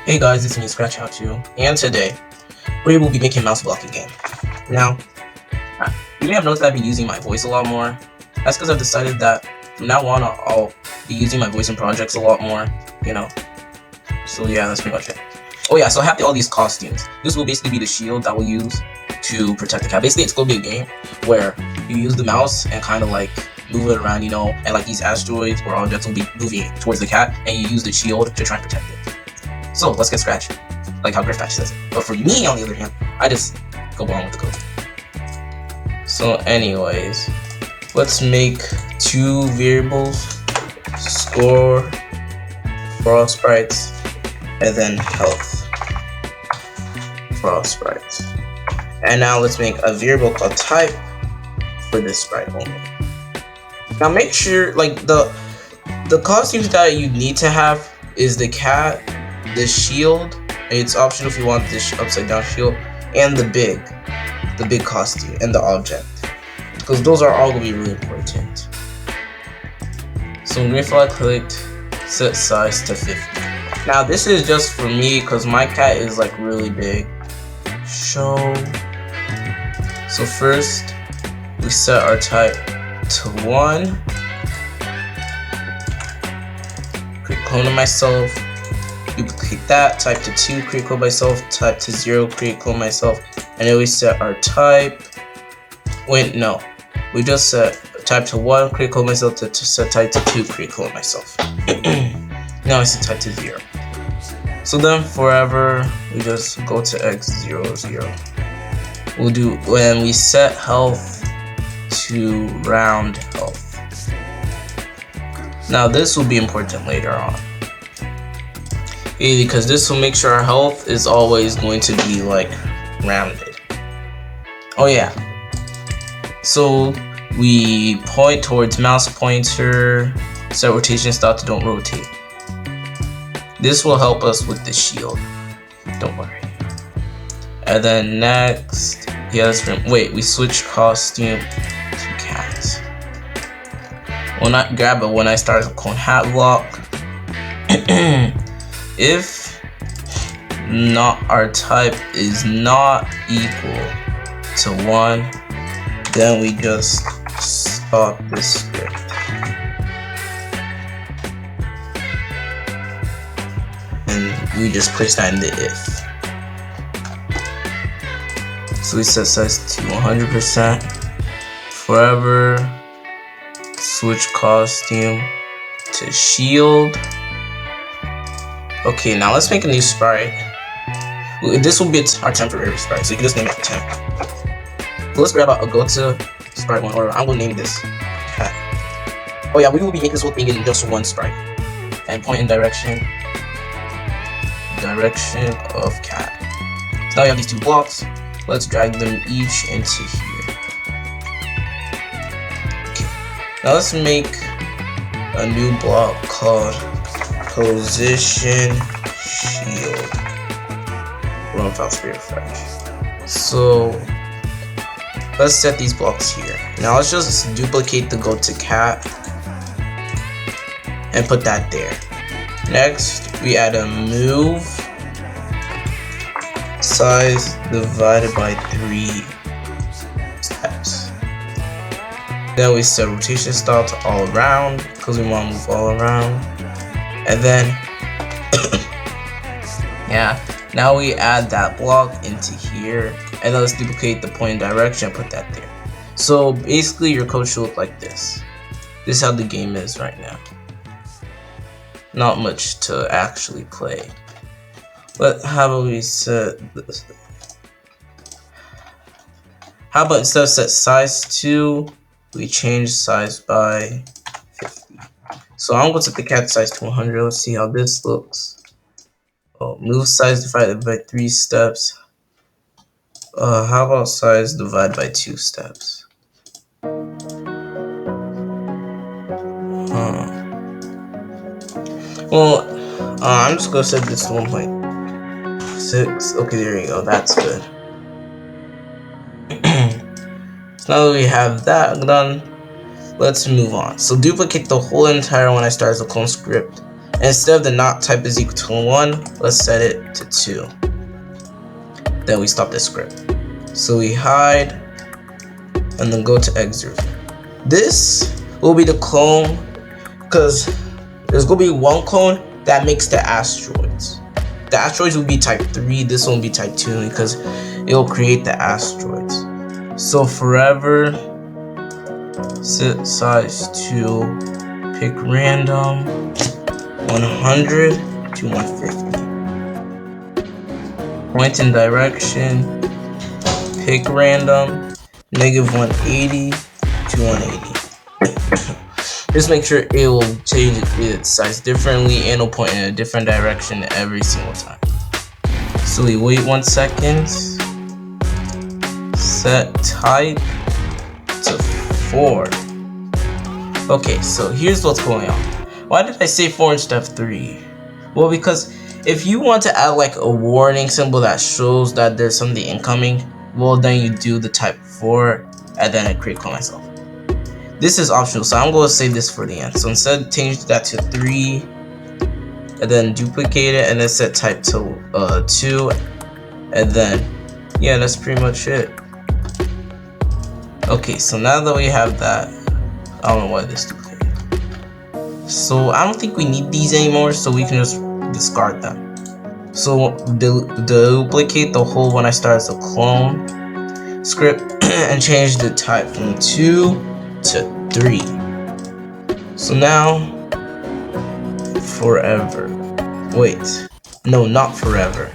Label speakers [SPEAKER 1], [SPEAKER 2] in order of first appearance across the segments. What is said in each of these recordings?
[SPEAKER 1] Hey guys, it's me, Scratch How To, and today we will be making a mouse blocking game. Now, you may have noticed I've been using my voice a lot more. That's because I've decided that from now on I'll be using my voice in projects a lot more, you know. So yeah, that's pretty much it. Oh yeah, so I have all these costumes. This will basically be the shield that we'll use to protect the cat. Basically, it's going to be a game where you use the mouse and kind of like move it around, and like these asteroids or objects will be moving towards the cat, and you use the shield to try and protect it. So let's get Scratch, like how Griffpatch says it. But for me, on the other hand, I just go along with the code. So anyways, let's make two variables, score for all sprites, and then health for all sprites. And now let's make a variable called type for this sprite only. Now make sure, like, the costumes that you need to have is the cat, the shield, it's optional if you want this upside down shield, and the big costume and the object, because those are all going to be really important. So if I clicked set size to 50. Now this is just for me because my cat is like really big. So first we set our type to 1, create clone of myself, duplicate that, type to 2, create clone myself, type to 0, create clone myself, and then we set our type. Wait, no, we just set type to 1, create clone myself, to set type to 2, create clone myself. Now I set type to 0. So then forever we just go to x00. We'll do when we set health to round health. Now this will be important later on, because this will make sure our health is always going to be like rounded. Oh yeah, so we point towards mouse pointer, set rotation style to don't rotate. This will help us with the shield, don't worry. And then next, we switch costume to cat. When I start a clone hat block, if not our type is not equal to 1, then we just stop this script. And we just place that in the if. So we set size to 100%. Forever, switch costume to shield. Okay, now let's make a new sprite. This will be our temporary sprite, so you can just name it temp. So let's grab go to sprite 1, or I'm gonna name this cat. Oh yeah, we will be making this whole thing in just one sprite. And point in direction of cat. So now we have these two blocks. Let's drag them each into here. Okay, now let's make a new block called position shield. Run without spirit refresh. So let's set these blocks here. Now let's just duplicate the go to cat and put that there. Next, we add a move size divided by 3 steps. Then we set rotation style to all around because we want to move all around. And then yeah, now we add that block into here, and then let's duplicate the point direction and put that there. So basically your code should look like this. This is how the game is right now. Not much to actually play. But how about we set this? How about instead of set size to, we change size by 50. So I'm going to set the cat size to 100. Let's see how this looks. Oh, move size divided by 3 steps. How about size divided by 2 steps? Well, I'm just gonna set this to 1.6. Okay, there you go. That's good. So now that we have that done, let's move on. So duplicate the whole entire when I start as a clone script, instead of the not type is equal to 1, let's set it to 2. Then we stop the script. So we hide and then go to exit. This will be the clone, because there's gonna be one clone that makes the asteroids. The asteroids will be type 3, this one will be type 2 because it will create the asteroids. So forever set size to pick random 100 to 150. Point and direction, pick random -180 to 180. Just make sure it will change its size differently and it'll point in a different direction every single time. So we wait 1 second. Set type to 4. Okay, so here's what's going on. Why did I say 4 instead of 3? Well, because if you want to add like a warning symbol that shows that there's something incoming, well then you do the type 4 and then I create clone myself. This is optional, so I'm going to save this for the end. So instead, change that to 3, and then duplicate it, and then set type to 2, and then, yeah, that's pretty much it. Okay, so now that we have that, I don't know why this duplicated. So I don't think we need these anymore, so we can just discard them. So duplicate the whole when I start as a clone script, and change the type from 2 to 3. So now forever, wait, no, not forever.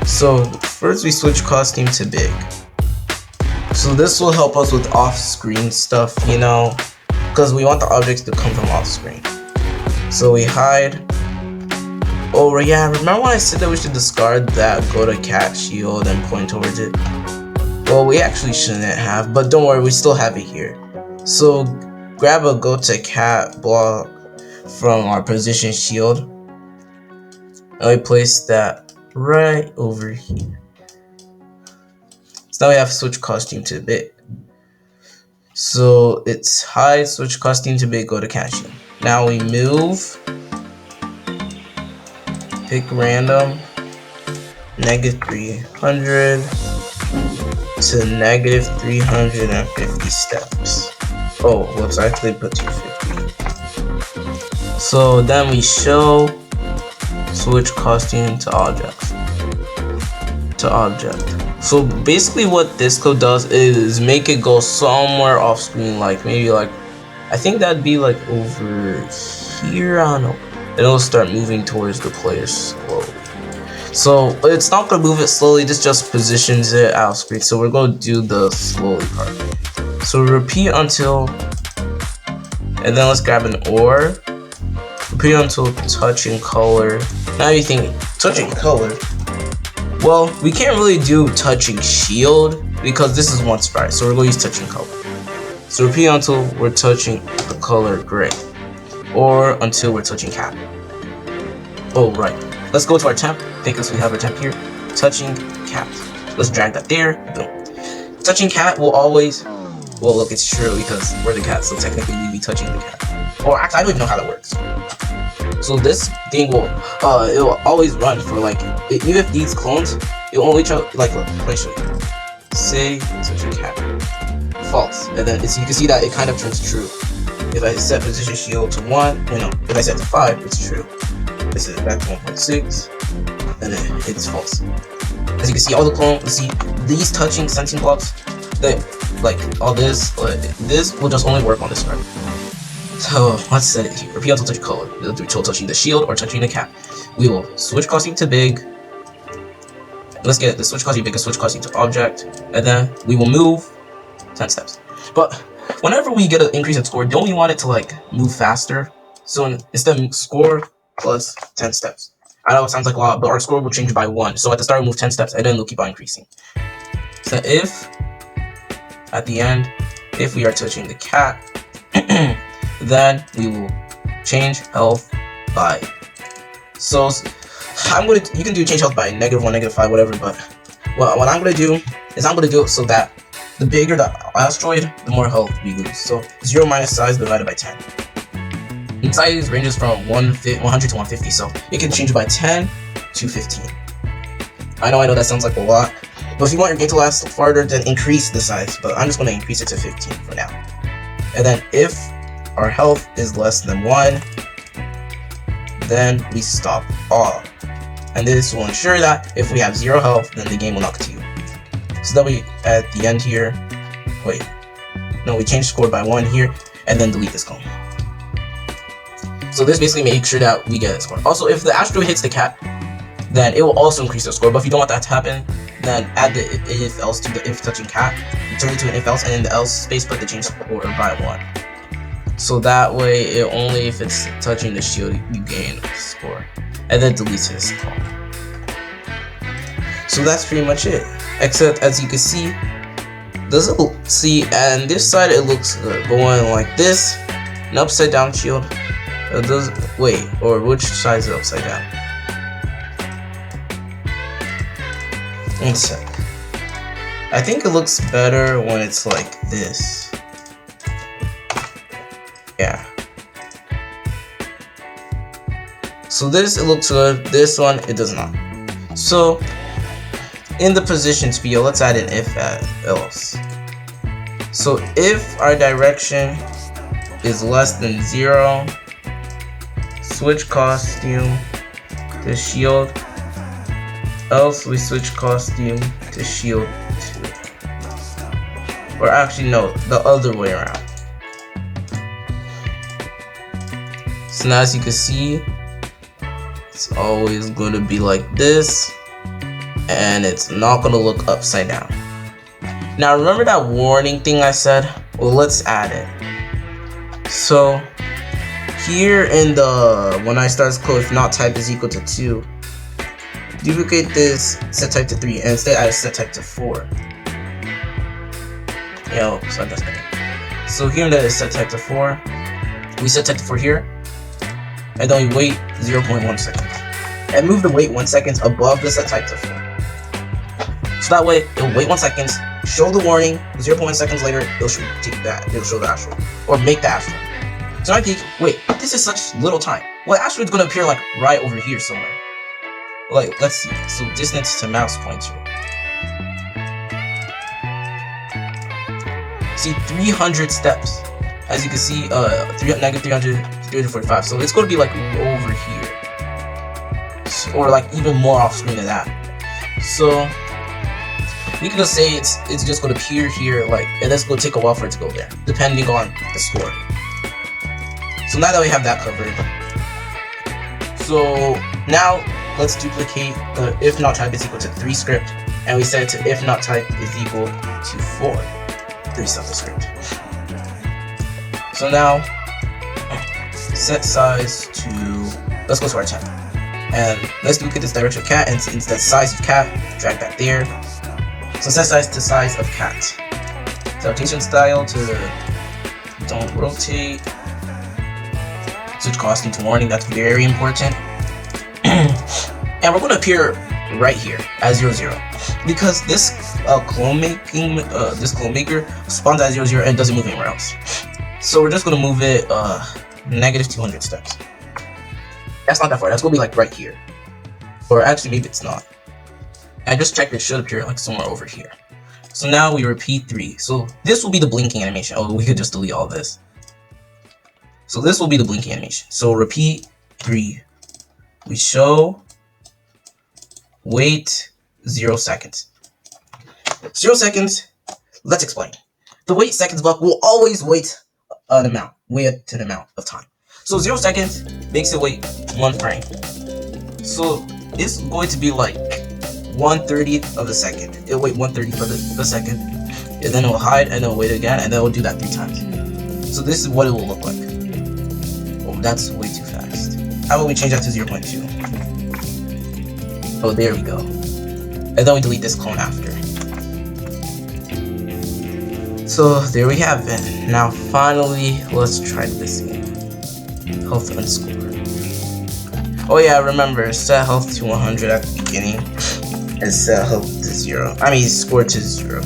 [SPEAKER 1] So first we switch costume to big. So this will help us with off-screen stuff, you know, because we want the objects to come from off-screen. So we hide. Oh yeah, remember when I said that we should discard that go to cat shield and point towards it? Well, we actually shouldn't have, but don't worry, we still have it here. So grab a go to cat block from our position shield, and we place that right over here. So now we have switch costume to big. So it's hide, switch costume to big, go to cat shield. Now we move, pick random, -300 to -350 steps. Oh, whoops, I actually put 250. So then we show switch costume to object. So basically what this code does is make it go somewhere off screen, like maybe like, I think that'd be like over here, I don't know. And it'll start moving towards the player slowly. So it's not gonna move it slowly, this just positions it out of screen. So we're gonna do the slowly part. So repeat until, and then let's grab an OR. Repeat until touching color. Now you think touching color? Well, we can't really do touching shield because this is one sprite, so we're gonna use touching color. So repeat until we're touching the color gray, or until we're touching cat. Oh right, let's go to our temp because we have our temp here. Touching cat. Let's drag that there. Boom. Touching cat will always. Well, look, it's true because we're the cat, so technically we'd be touching the cat. Or actually, I don't even know how that works. So this thing will, it will always run for like, even if these clones, it will only try, like, look, let me show you. Say touching cat. False. And then you can see that it kind of turns true. If I set position shield to 1, if I set to 5, it's true. This is back to 1.6, and then it's false. As you can see, all the clones, see, these touching sensing blocks, like all this will just only work on this part. So let's set it here. Repeat until touch color. Either through touching the shield or touching the cat. We will switch costume to big. Let's get the switch costume big and switch costume to object, and then we will move 10 steps. But whenever we get an increase in score, don't we want it to like move faster? So instead of score plus 10 steps. I know it sounds like a lot, but our score will change by 1. So at the start, we move 10 steps, and then it'll keep on increasing. So if at the end, if we are touching the cat, then we will change health by. So you can do change health by -1, -5, whatever. But what I'm gonna do is I'm gonna do it so that the bigger the asteroid, the more health we lose. So 0 minus size divided by 10. The size ranges from 100 to 150, so it can change by 10 to 15. I know that sounds like a lot, but if you want your game to last farther, then increase the size, but I'm just going to increase it to 15 for now. And then if our health is less than 1, then we stop all. And this will ensure that if we have 0 health, then the game will not continue. So that we, at the end here, we change score by 1 here, and then delete this column. So this basically makes sure that we get a score. Also, if the asteroid hits the cat, then it will also increase the score. But if you don't want that to happen, then add the if else to the if touching cat, turn it to an if else, and in the else space put the change score by 1. So that way, only if it's touching the shield you gain a score, and then delete his column. So that's pretty much it. Except as you can see, and this side it looks good. Going like this, an upside down shield. Which side is it upside down? One sec. I think it looks better when it's like this. Yeah. So this, it looks good. This one, it does not. So, in the positions field, let's add an if else. So, if our direction is less than 0, switch costume to shield, else we switch costume to shield 2. Or actually no, the other way around. So now as you can see, it's always going to be like this, and it's not going to look upside down. Now remember that warning thing I said? Well, let's add it. So here in the when I start code, if not type is equal to 2, duplicate this set type to 3 and instead add set type to 4. So here in the set type to 4, we set type to 4 here, and then we wait 0.1 seconds. And move the wait 1 second above the set type to 4. So that way, it'll wait 1 second, show the warning, 0.1 seconds later, it'll show the astral. Or make the astral. So I think, wait, this is such little time. Well, asteroid's gonna appear like right over here somewhere. Like, let's see. So distance to mouse pointer. See, 300 steps. As you can see, negative 345. So it's gonna be like over here. So, or like even more off screen than that. So we can just say it's just gonna appear here, like, and it's gonna take a while for it to go there, depending on the score. So now that we have that covered, so now let's duplicate the if not type is equal to 3 script, and we set it to if not type is equal to 4. 3 stuff the script. So now set size to, let's go to our tab, and let's duplicate this direction of cat, and instead size of cat, drag that there. So set size to size of cat. So rotation style to don't rotate. Switch costume to warning, that's very important. And we're going to appear right here as 00, because this clone maker spawns at 00 and doesn't move anywhere else. So we're just going to move it negative 200 steps. That's not that far, that's going to be like right here. Or actually maybe it's not. I just checked, it should appear like somewhere over here. So now we repeat 3. So this will be the blinking animation. Oh, we could just delete all this. So this will be the blinking animation. So repeat 3. We show, wait 0 seconds. 0 seconds, let's explain. The wait seconds block will always wait an amount, of time. So 0 seconds makes it wait 1 frame. So it's going to be like 1/30th of a second. It'll wait 1/30th of the second, and then it'll hide, and then it'll wait again, and then it'll do that 3 times. So this is what it will look like. Oh, that's way too fast. How about we change that to 0.2? Oh, there we go. And then we delete this clone after. So there we have it. Now finally, let's try this game. Health and score. Oh yeah, remember, set health to 100 at the beginning, and set health to 0. I mean, score to 0.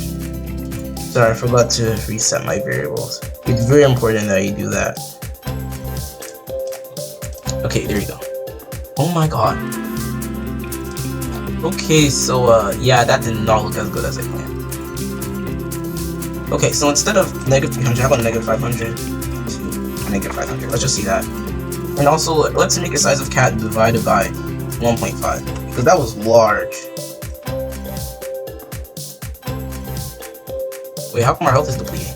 [SPEAKER 1] Sorry, I forgot to reset my variables. It's very important that you do that. Okay, there you go. Oh my god. Okay, so yeah, that did not look as good as I planned. Okay, so instead of -300, how about -500 to -500? Let's just see that. And also, let's make a size of cat divided by 1.5, because that was large. Wait, how come our health is depleting?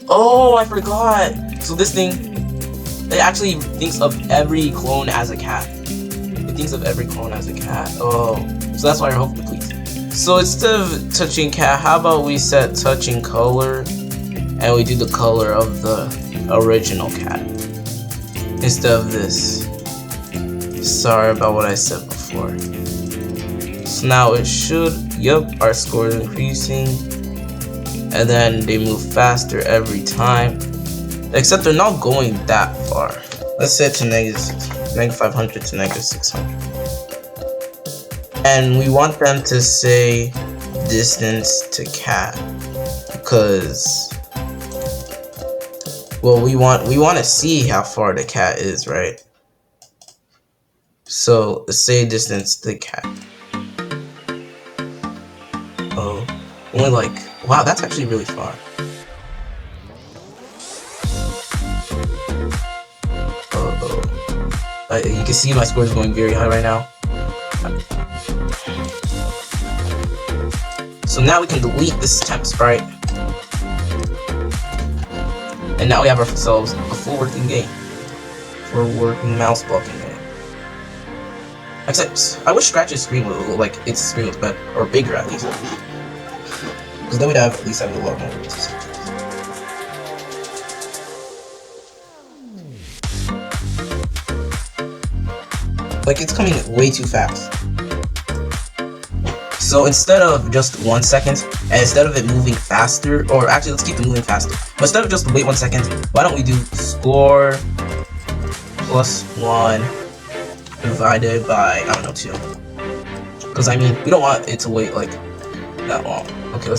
[SPEAKER 1] Oh, I forgot! So this thing, it actually thinks of every clone as a cat. It thinks of every clone as a cat. Oh, so that's why our health depletes. So instead of touching cat, how about we set touching color, and we do the color of the original cat instead of this. Sorry about what I said before. So now it should, yep, our score is increasing, and then they move faster every time, except they're not going that far. Let's set to -500 to -600. And we want them to say distance to cat, because, well, we want to see how far the cat is, right? So say distance to cat. Oh, only like, wow, that's actually really far. You can see my score is going very high right now. So now we can delete this temp sprite, and now we have ourselves a full working game, for a working mouse blocking game. Except I wish Scratch's screen would look like its screen was better, or bigger at least, because then we'd have at least have a lot more to see. Like, it's coming way too fast. So instead of just 1 second, and instead of it moving faster, or actually let's keep it moving faster, but instead of just wait 1 second, why don't we do score plus 1 divided by, I don't know, 2. Because I mean, we don't want it to wait like that long. Okay,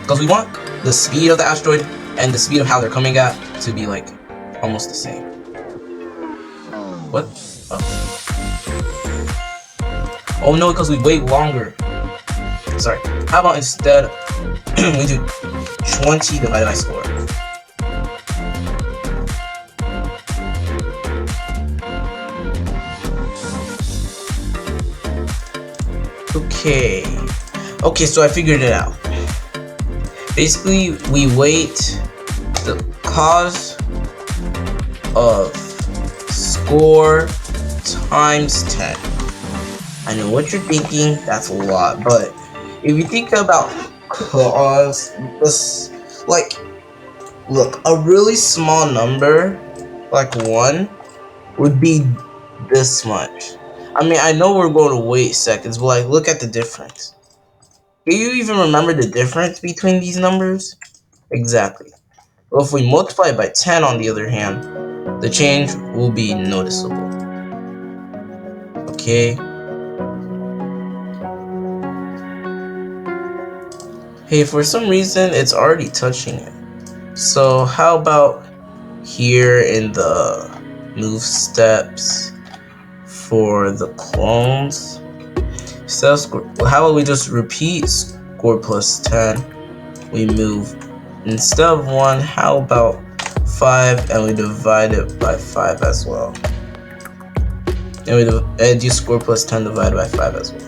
[SPEAKER 1] because we want the speed of the asteroid and the speed of how they're coming at to be like almost the same. What? Oh no, because we wait longer. Sorry. How about instead we do 20 divided by score? Okay, so I figured it out. Basically, we wait the cause of score times 10. I know what you're thinking, that's a lot, but if you think about cause, this, like, look, a really small number, like 1, would be this much. I mean, I know we're going to wait seconds, but like, look at the difference. Do you even remember the difference between these numbers? Exactly. Well, if we multiply it by 10, on the other hand, the change will be noticeable. Okay. Hey, for some reason, it's already touching it. So how about here in the move steps for the clones? So how about we just repeat score plus 10? We move, instead of 1, how about 5, and we divide it by 5 as well. And we do score plus 10 divided by 5 as well.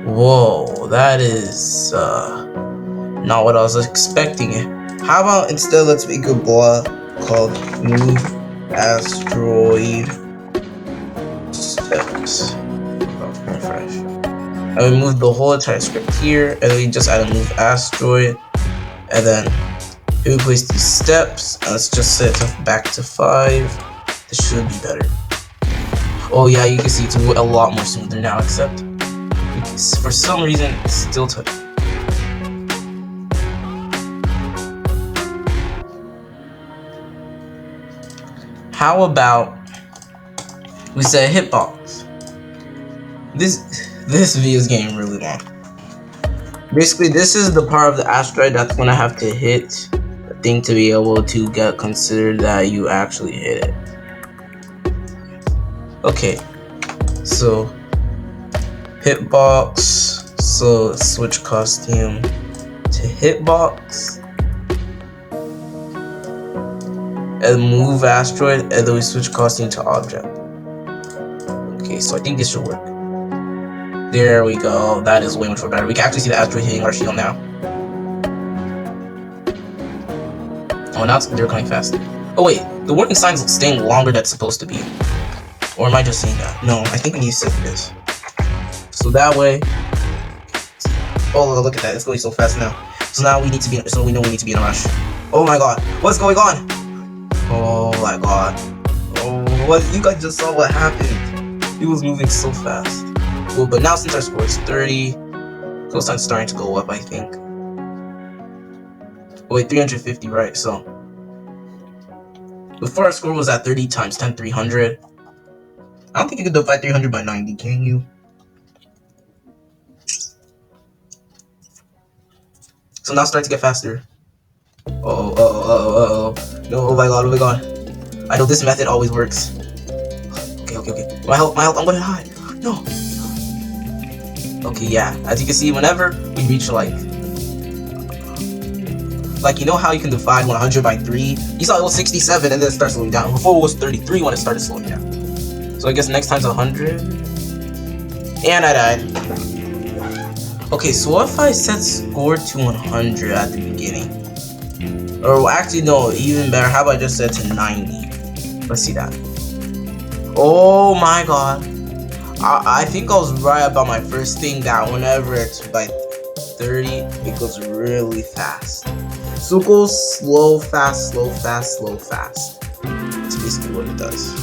[SPEAKER 1] Whoa, that is not what I was expecting. How about instead let's make a block called move asteroid steps. Refresh. And we move the whole entire script here, and then we just add a move asteroid, and then if we place these steps, and let's just set it back to 5. This should be better. Oh yeah, you can see it's a lot more smoother now, except for some reason it's still touching. How about we set hitbox? This video is getting really long. Basically, this is the part of the asteroid that's gonna have to hit thing to be able to get considered that you actually hit it. Okay, so hitbox. So switch costume to hitbox. And move asteroid, and then we switch costume to object. Okay, so I think this should work. There we go. That is way much better. We can actually see the asteroid hitting our shield now. Oh, now they're coming fast. Oh wait, the warning sign's staying longer than it's supposed to be. Or am I just saying that? No, I think we need to set this. So that way. Oh, look at that! It's going so fast now. So now we need to be. So we know we need to be in a rush. Oh my god, what's going on? Oh my god. Oh, what? You guys just saw what happened. He was moving so fast. Well, but now since our score is 30, close time's starting to go up, I think. Oh, wait, 350, right? So before our score was at 30 times 10, 300. I don't think you can divide 300 by 90, can you? So now start to get faster. Oh. No, oh my god, I know this method always works. Okay. My health, I'm gonna die. No. Okay, yeah. As you can see, whenever we reach like, you know how you can divide 100 by 3? You saw it was 67 and then it starts slowing down. Before it was 33 when it started slowing down. So I guess next time's 100. And I died. Okay, so what if I set score to 100 at the beginning? Or actually, no, even better. How about I just set to 90? Let's see that. Oh my god. I think I was right about my first thing that whenever it's by 30, it goes really fast. So it goes slow, fast, slow, fast, slow, fast. That's basically what it does.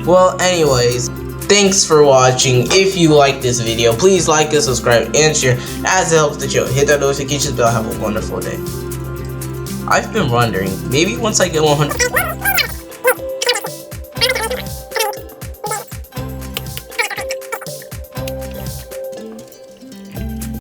[SPEAKER 1] Well, anyways, thanks for watching. If you like this video, please like and subscribe and share as it helps the channel. Hit that notification bell. Have a wonderful day. I've been wondering, maybe once I get 100